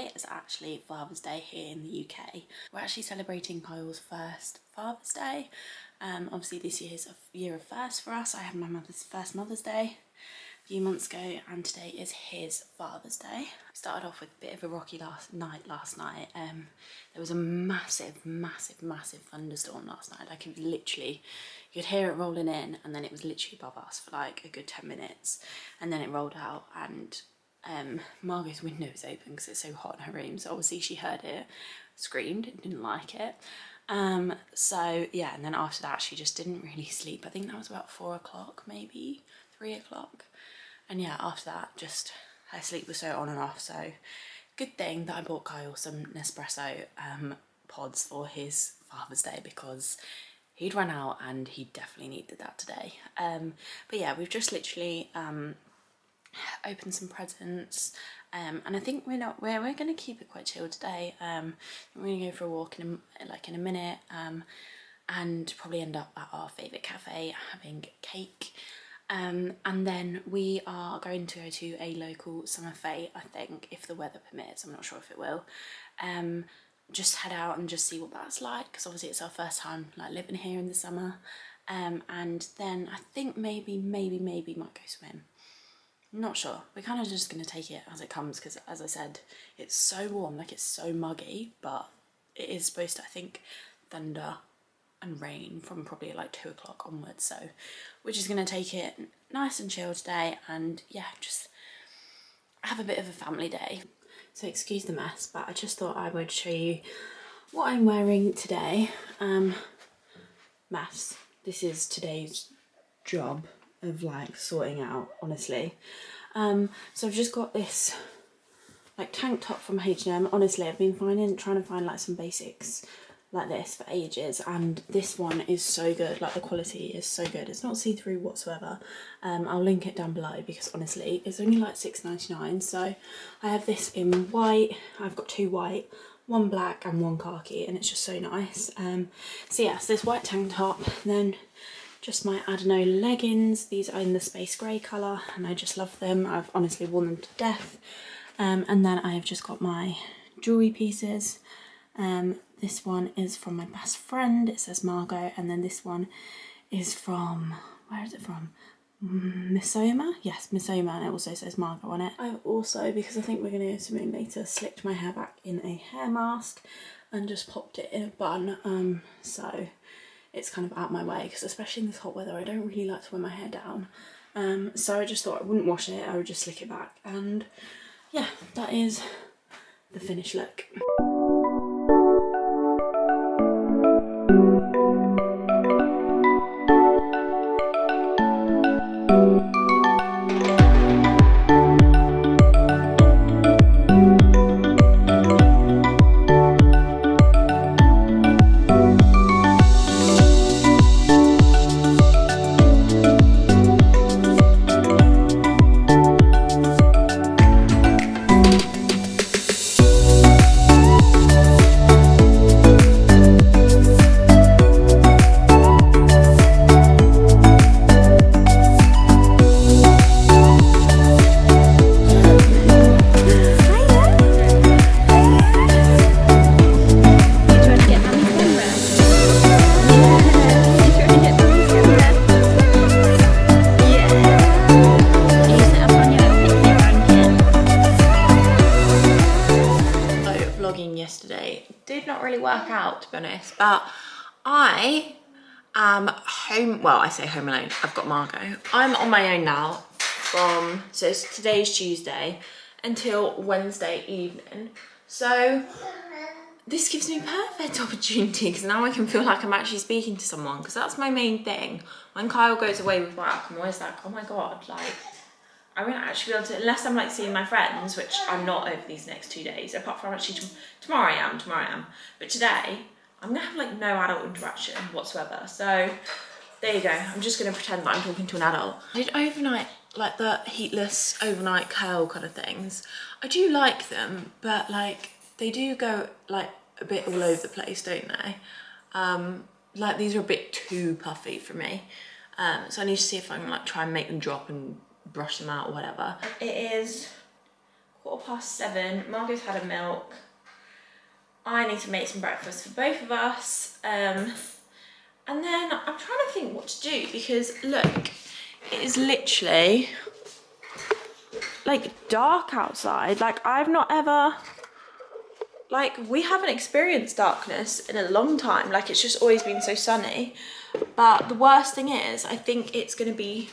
today is actually Father's Day here in the UK. We're actually celebrating Kyle's first Father's Day. Obviously this year is a year of first for us. I had my mother's first Mother's Day a few months ago, and today is his Father's Day. We started off with a bit of a rocky last night. There was a massive thunderstorm last night. Like, it was literally, you could hear it rolling in, and then it was literally above us for like a good 10 minutes, and then it rolled out, and Margot's window was open because it's so hot in her room, so obviously she heard it, screamed, didn't like it. So yeah, and then after that she just didn't really sleep. I think that was about 4 o'clock, maybe 3 o'clock. And yeah, after that, just her sleep was so on and off. So good thing that I bought Kyle some Nespresso pods for his Father's Day, because he'd run out and he definitely needed that today. But yeah, we've just literally opened some presents, and I think we're going to keep it quite chill today. We're going to go for a walk in a minute, and probably end up at our favourite cafe having cake. And then we are going to go to a local summer fete, I think, if the weather permits. I'm not sure if it will. Just head out and just see what that's like, because obviously it's our first time like living here in the summer. And then I think maybe might go swim. Not sure. We're kind of just going to take it as it comes, because as I said, it's so warm, like it's so muggy, but it is supposed to, I think, thunder and rain from probably like 2 o'clock onwards. So we're just going to take it nice and chill today, and yeah, just have a bit of a family day. So excuse the mess, but I just thought I would show you what I'm wearing today. Mess. This is today's job of like sorting out, honestly. So I've just got this like tank top from H&M. Honestly, I've been trying to find like some basics like this for ages, and this one is so good. Like, the quality is so good. It's not see-through whatsoever. I'll link it down below, because honestly it's only like £6.99. So I have this in white, I've got 2 white, 1 black and 1 khaki, and it's just so nice. So yes, this white tank top, then just my, I don't know, leggings. These are in the space grey colour, and I just love them. I've honestly worn them to death. And then I have just got my jewellery pieces. This one is from my best friend, it says Margot, and then this one is from, where is it from? Misoma? Yes, Misoma, and it also says Margot on it. I've also, because I think we're going to go swimming later, slicked my hair back in a hair mask and just popped it in a bun, so it's kind of out my way, because especially in this hot weather I don't really like to wear my hair down. So I just thought I wouldn't wash it, I would just slick it back, and yeah, that is the finished look. Yesterday did not really work out, to be honest, but I am home. Well, I say home alone, I've got Margot. I'm on my own now so today's Tuesday until Wednesday evening, so this gives me perfect opportunity, because now I can feel like I'm actually speaking to someone, because that's my main thing. When Kyle goes away with work, I'm always like, oh my god, like I won't actually be able to, unless I'm like seeing my friends, which I'm not over these next 2 days, apart from actually tomorrow I am, but today I'm gonna have like no adult interaction whatsoever. So there you go, I'm just gonna pretend that I'm talking to an adult. I did overnight, like the heatless overnight curl kind of things. I do like them, but like they do go like a bit all over the place, don't they? Like these are a bit too puffy for me. So I need to see if I can like try and make them drop and brush them out or whatever. It is 7:15. Margot's had a milk. I need to make some breakfast for both of us. And then I'm trying to think what to do because look, it is literally like dark outside. Like I've not ever, like we haven't experienced darkness in a long time. Like it's just always been so sunny. But the worst thing is I think it's gonna be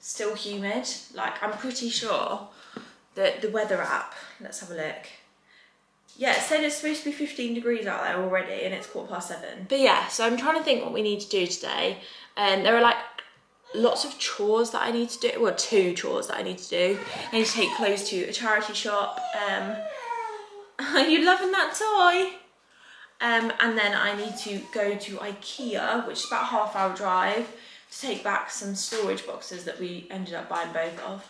still humid. Like I'm pretty sure that the weather app, let's have a look. Yeah, it said it's supposed to be 15 degrees out there already and it's 7:15. But yeah, so I'm trying to think what we need to do today. And there are like lots of chores that I need to do. Well, 2 chores that I need to do. I need to take clothes to a charity shop. Are you loving that toy? And then I need to go to IKEA, which is about a half-hour drive, to take back some storage boxes that we ended up buying both of.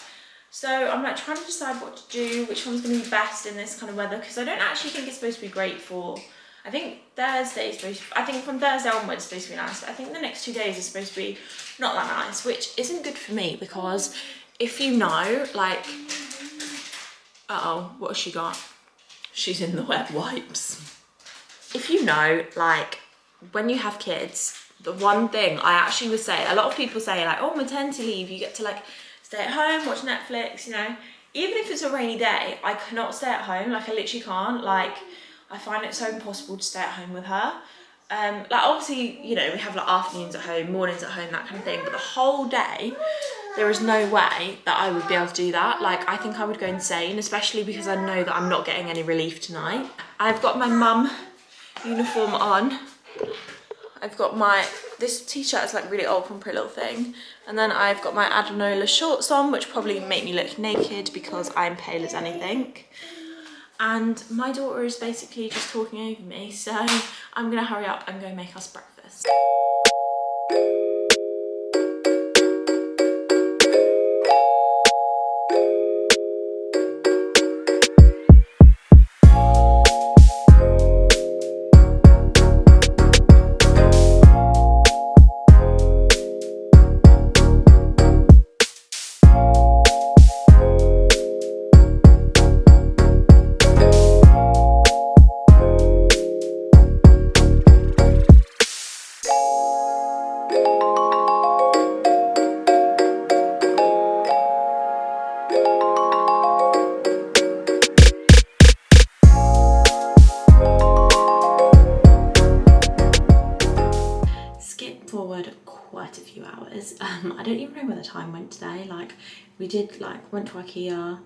So I'm like trying to decide what to do, which one's going to be best in this kind of weather, because I don't actually think it's supposed to be great for, I think Thursday is supposed to, I think from Thursday onwards it's supposed to be nice, but I think the next 2 days is supposed to be not that nice, which isn't good for me because if you know, like, uh-oh, what has she got? She's in the wet wipes. If you know, like, when you have kids, the one thing I actually would say, a lot of people say like, oh, maternity leave, you get to like, stay at home, watch Netflix, you know. Even if it's a rainy day, I cannot stay at home. Like I literally can't. Like I find it so impossible to stay at home with her. Like obviously, you know, we have like afternoons at home, mornings at home, that kind of thing. But the whole day, there is no way that I would be able to do that. Like I think I would go insane, especially because I know that I'm not getting any relief tonight. I've got my mum uniform on. I've got this t-shirt is like really old from Pretty Little Thing. And then I've got my Adenola shorts on, which probably make me look naked because I'm pale as anything. And my daughter is basically just talking over me. So I'm gonna hurry up and go make us breakfast. Forward quite a few hours. I don't even know where the time went today. Like we did like went to IKEA,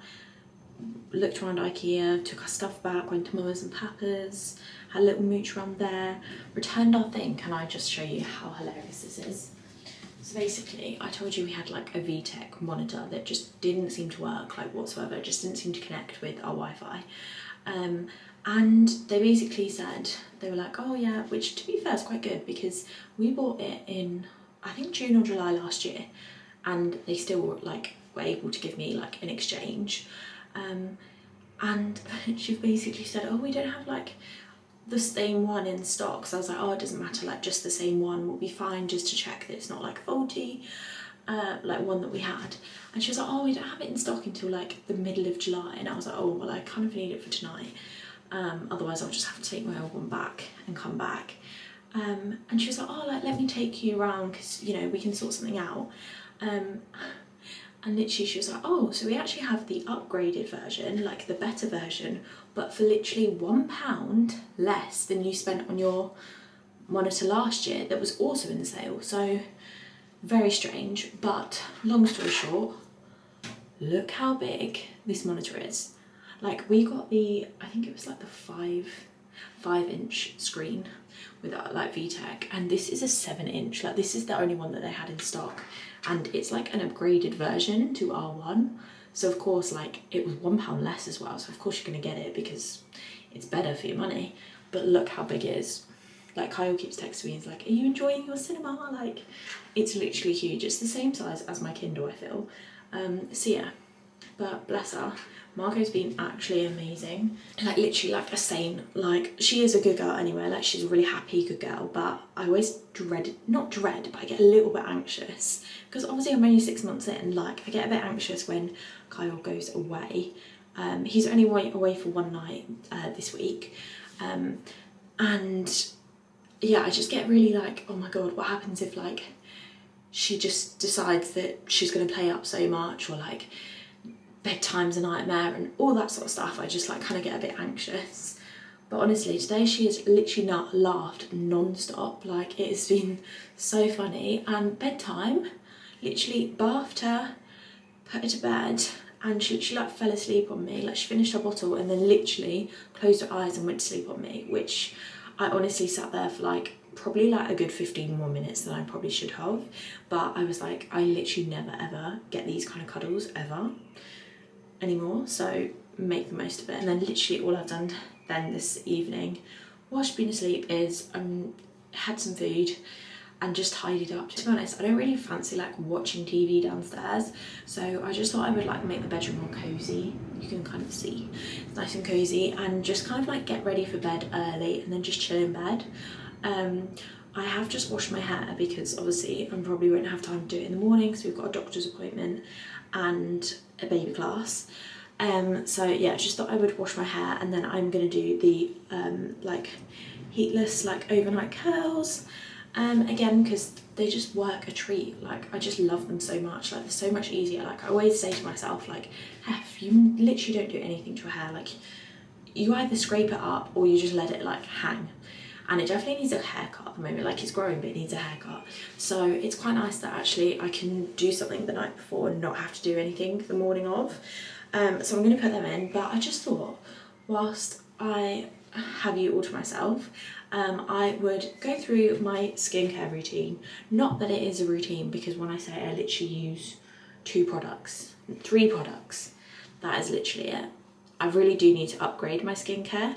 looked around IKEA, took our stuff back, went to Mama's and Papa's, had a little mooch around there, returned our thing. Can I just show you how hilarious this is? So basically I told you we had like a VTech monitor that just didn't seem to work like whatsoever. It just didn't seem to connect with our Wi-Fi. And they basically said, they were like, oh yeah, which to be fair is quite good because we bought it in, I think June or July last year, and they still like were able to give me like an exchange. And she basically said, oh, we don't have like the same one in stock. So I was like, oh, it doesn't matter, like just the same one will be fine, just to check that it's not like faulty, like one that we had. And she was like, oh, we don't have it in stock until like the middle of July. And I was like, oh, well, I kind of need it for tonight. Otherwise I'll just have to take my old one back and come back. And she was like, oh, like let me take you around because, you know, we can sort something out. And literally she was like, oh, so we actually have the upgraded version, like the better version, but for literally £1 less than you spent on your monitor last year that was also in the sale. So very strange, but long story short, look how big this monitor is. Like we got the, I think it was like the 5-inch screen with like VTech, and this is a 7-inch. Like this is the only one that they had in stock, and it's like an upgraded version to R1. So of course, like it was £1 less as well. So of course you're gonna get it because it's better for your money. But look how big it is. Like Kyle keeps texting me, he's like, are you enjoying your cinema? Like it's literally huge. It's the same size as my Kindle, I feel. So yeah, but bless her. Margot's been actually amazing. Like literally like a saint. Like she is a good girl anyway. Like she's a really happy, good girl. But I always not dread, but I get a little bit anxious. Because obviously I'm only 6 months in. Like I get a bit anxious when Kyle goes away. He's only away for one night this week, and yeah, I just get really like, oh my god, what happens if like she just decides that she's going to play up so much, or like bedtime's a nightmare and all that sort of stuff. I just like kind of get a bit anxious. But honestly, today she has literally not laughed non-stop. Like, it has been so funny. And bedtime, literally bathed her, put her to bed, and she like fell asleep on me. Like, she finished her bottle and then literally closed her eyes and went to sleep on me, which I honestly sat there for like probably like a good 15 more minutes than I probably should have. But I was like, I literally never ever get these kind of cuddles ever anymore, so make the most of it. And then literally all I've done then this evening while she's been asleep is had some food and just tidied up. To be honest, I don't really fancy like watching TV downstairs, so I just thought I would like make the bedroom more cozy. You can kind of see it's nice and cozy, and just kind of like get ready for bed early and then just chill in bed. I have just washed my hair because obviously I probably won't have time to do it in the morning because we've got a doctor's appointment and a baby class. So yeah, I just thought I would wash my hair, and then I'm gonna do the like heatless like overnight curls again, because they just work a treat. Like, I just love them so much. Like, they're so much easier. Like, I always say to myself, like, Hef, you literally don't do anything to your hair. Like, you either scrape it up or you just let it like hang. And it definitely needs a haircut at the moment. Like, it's growing, but it needs a haircut. So it's quite nice that actually I can do something the night before and not have to do anything the morning of. So I'm going to put them in, but I just thought whilst I have you all to myself, I would go through my skincare routine. Not that it is a routine, because when I say I literally use 3 products, that is literally it. I really do need to upgrade my skincare,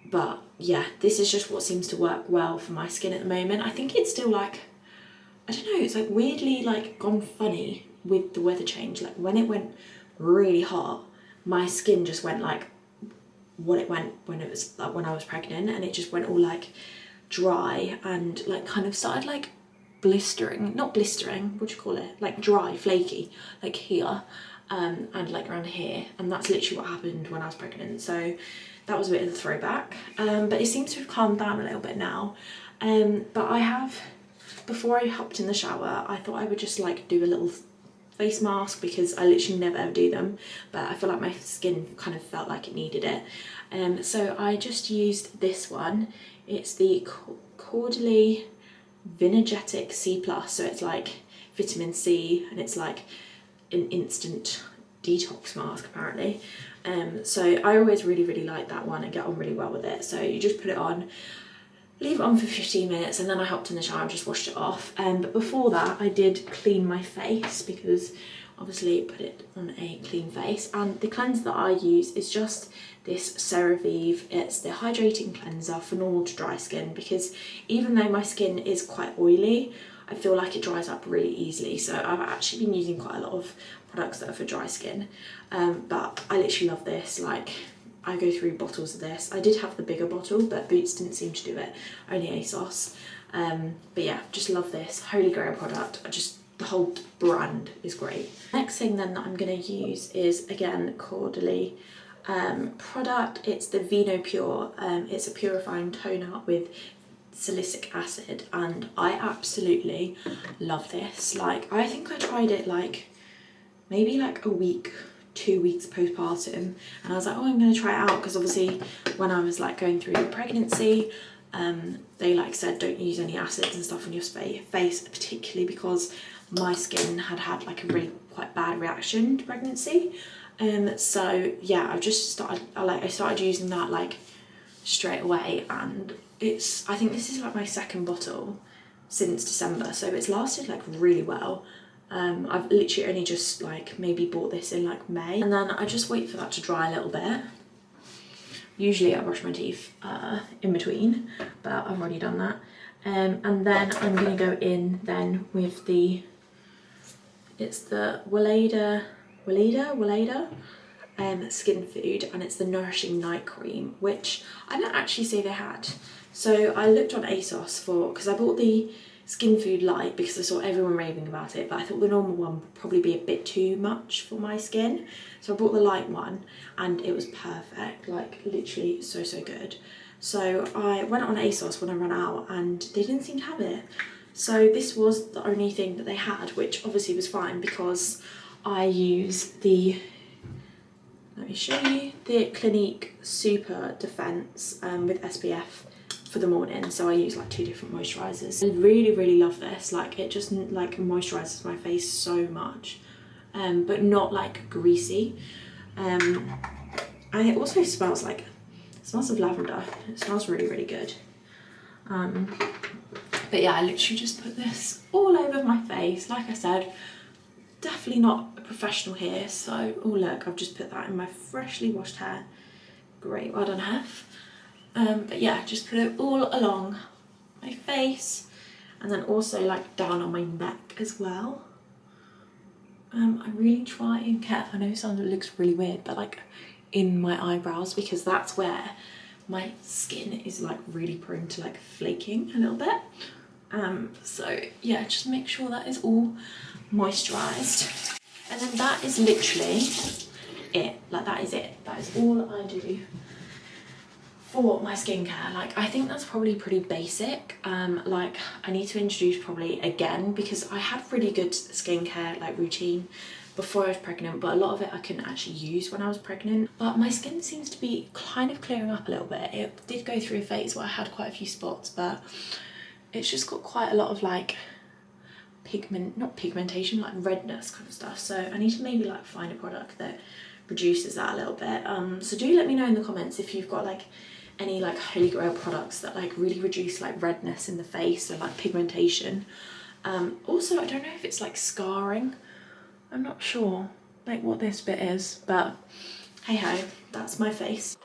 but yeah, this is just what seems to work well for my skin at the moment. I think it's still like, I don't know, it's like weirdly like gone funny with the weather change. Like, when it went really hot, my skin just went like what it went when it was like when I was pregnant, and it just went all like dry and like kind of started like blistering, not blistering, what do you call it, like dry, flaky, like here and like around here, and that's literally what happened when I was pregnant. So that was a bit of a throwback, but it seems to have calmed down a little bit now. But I have, before I hopped in the shower, I thought I would just like do a little face mask, because I literally never ever do them, but I feel like my skin kind of felt like it needed it. So I just used this one. It's the Cordially Vinergetic C+, so it's like vitamin C, and it's like an instant detox mask apparently. So I always really like that one and get on really well with it. So you just put it on, leave it on for 15 minutes, and then I hopped in the shower and just washed it off. But before that, I did clean my face, because obviously put it on a clean face. And the cleanser that I use is just this CeraVe. It's the hydrating cleanser for normal to dry skin, because even though my skin is quite oily, I feel like it dries up really easily. So I've actually been using quite a lot of products that are for dry skin, but I literally love this. Like, I go through bottles of this. I did have the bigger bottle, but Boots didn't seem to do it, only ASOS. But yeah, just love this. Holy grail product. The whole brand is great. Next thing then that I'm going to use is, again, Cordially product. It's the Vino Pure. It's a purifying toner with salicylic acid, and I absolutely love this. Like, I think I tried it like maybe like a week, 2 weeks postpartum, and I was like, oh, I'm going to try it out, because obviously when I was like going through the pregnancy, they like said don't use any acids and stuff on your face, particularly because my skin had like a really quite bad reaction to pregnancy. So yeah, I started using that like straight away, and I think this is like my 2nd bottle since December, so it's lasted like really well. I've literally only just like maybe bought this in like May, and then I just wait for that to dry a little bit. Usually I brush my teeth in between, but I've already done that. And then I'm going to go in then with it's the Weleda Skin Food, and it's the Nourishing Night Cream, which I didn't actually say they had. So I looked on ASOS because I bought the Skin Food Light because I saw everyone raving about it, but I thought the normal one would probably be a bit too much for my skin. So I bought the light one and it was perfect, like literally so good. So I went on ASOS when I ran out and they didn't seem to have it. So this was the only thing that they had, which obviously was fine because I use the, let me show you, the Clinique Super Defense with SPF for the morning. So I use like 2 different moisturisers. I really love this. Like it just like moisturises my face so much, but not like greasy. And it also smells like, it smells of lavender. It smells really good. But yeah, I literally just put this all over my face. Like I said, definitely not a professional here. So, oh look, I've just put that in my freshly washed hair. Great, well done, Hef. But yeah, just put it all along my face and then also like down on my neck as well. I really try and get, I know it looks really weird, but like in my eyebrows, because that's where my skin is like really prone to like flaking a little bit. So yeah, just make sure that is all moisturised. And then that is literally it. Like that is it. That is all I do for my skincare. Like I think that's probably pretty basic. Like I need to introduce probably again, because I had really good skincare like routine before I was pregnant, but a lot of it I couldn't actually use when I was pregnant. But my skin seems to be kind of clearing up a little bit. It did go through a phase where I had quite a few spots, but it's just got quite a lot of like not pigmentation, like redness kind of stuff. So I need to maybe like find a product that reduces that a little bit. So do let me know in the comments if you've got like any like holy grail products that like really reduce like redness in the face or like pigmentation. Also, I don't know if it's like scarring. I'm not sure like what this bit is, but hey ho, that's my face.